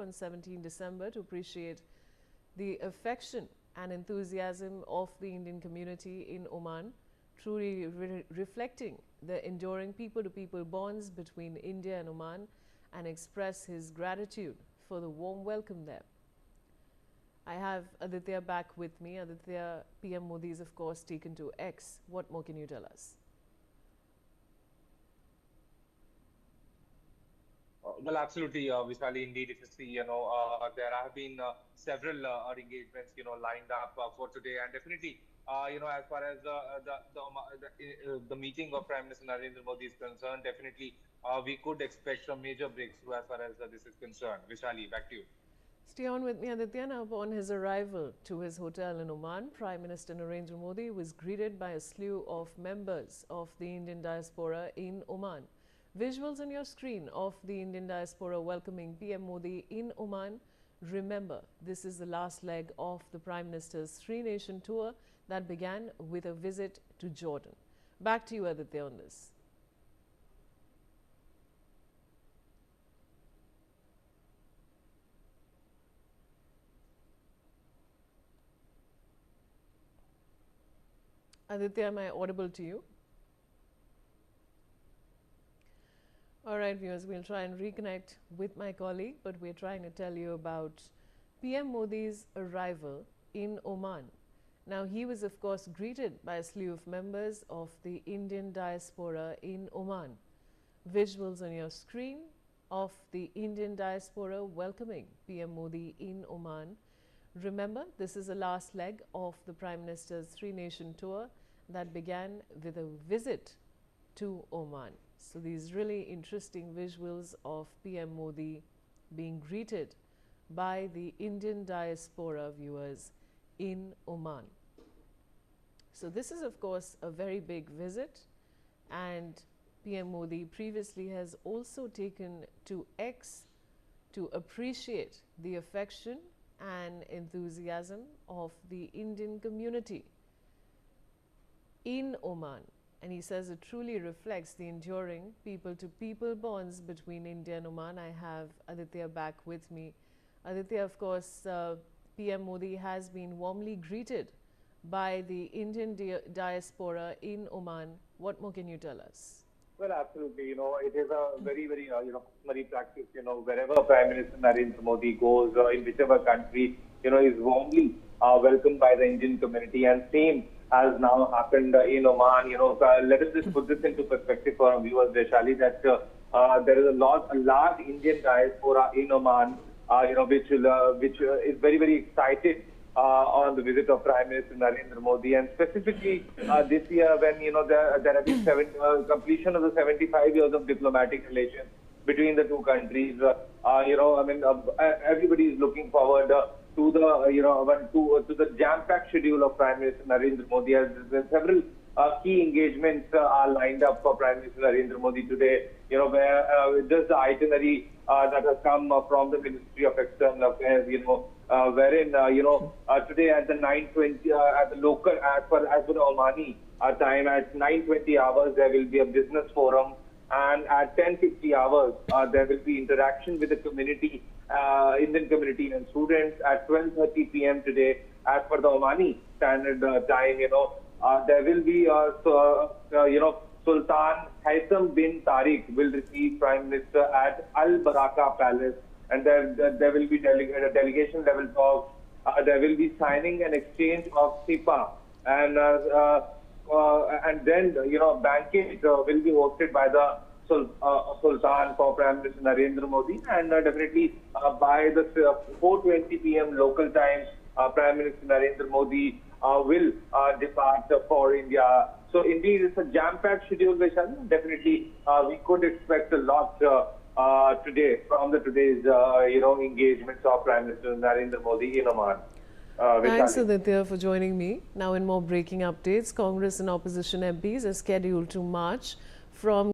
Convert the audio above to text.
on 17 December to appreciate the affection and enthusiasm of the Indian community in Oman, truly reflecting the enduring people-to-people bonds between India and Oman, and express his gratitude for the warm welcome there. I have Aditya back with me. Aditya, PM Modi is of course taken to X. What more can you tell us? Well, absolutely, Vishali. Indeed, if you see, there have been several engagements, lined up for today, and definitely, as far as the meeting of Prime Minister Narendra Modi is concerned, definitely, we could expect some major breakthrough as far as this is concerned. Vishali, back to you. Stay on with me, Aditya. Now, upon his arrival to his hotel in Oman, Prime Minister Narendra Modi was greeted by a slew of members of the Indian diaspora in Oman. Visuals on your screen of the Indian diaspora welcoming PM Modi in Oman. Remember, this is the last leg of the Prime Minister's three-nation tour that began with a visit to Jordan. Back to you, Aditya, on this. Aditya, am I audible to you? All right, viewers, we'll try and reconnect with my colleague, but we're trying to tell you about PM Modi's arrival in Oman. Now, he was, of course, greeted by a slew of members of the Indian diaspora in Oman. Visuals on your screen of the Indian diaspora welcoming PM Modi in Oman. Remember, this is the last leg of the Prime Minister's three-nation tour that began with a visit to Oman. So these really interesting visuals of PM Modi being greeted by the Indian diaspora viewers in Oman. So this is of course a very big visit, and PM Modi previously has also taken to X to appreciate the affection and enthusiasm of the Indian community in Oman. And he says it truly reflects the enduring people-to-people bonds between India and Oman. I have Aditya back with me. Aditya, of course, PM Modi has been warmly greeted by the Indian diaspora in Oman. What more can you tell us? Well, absolutely. It is a very, very, customary practice, wherever Prime Minister Narendra Modi goes, in whichever country, is warmly welcomed by the Indian community, and same has now happened in Oman. Let us just put this into perspective for our viewers, Vaishali, that there is a large Indian diaspora in Oman, which is very, very excited on the visit of Prime Minister Narendra Modi, and specifically this year when there have been completion of the 75 years of diplomatic relations between the two countries. Everybody is looking forward to the jam-packed schedule of Prime Minister Narendra Modi, as several key engagements are lined up for Prime Minister Narendra Modi today. Where just the itinerary that has come from the Ministry of External Affairs, wherein today at the 9:20 at the local as per the Omani time at 9:20 hours there will be a business forum, and at 10:50 hours there will be interaction with the community, Indian community and students. At 12:30 p.m. today, as per the Omani standard time, there will be Sultan Haitham bin Tariq will receive Prime Minister at Al Baraka Palace, and there will be delegation level talks. There will be signing and exchange of SIPA, and then banquet will be hosted by the Sultan for Prime Minister Narendra Modi, and definitely by the 4:20 p.m. local time, Prime Minister Narendra Modi will depart for India. So indeed, it's a jam-packed schedule, Vaishali. Definitely, we could expect a lot today from today's engagements of Prime Minister Narendra Modi in Oman. Thanks, Aditya, for joining me. Now, in more breaking updates, Congress and opposition MPs are scheduled to march from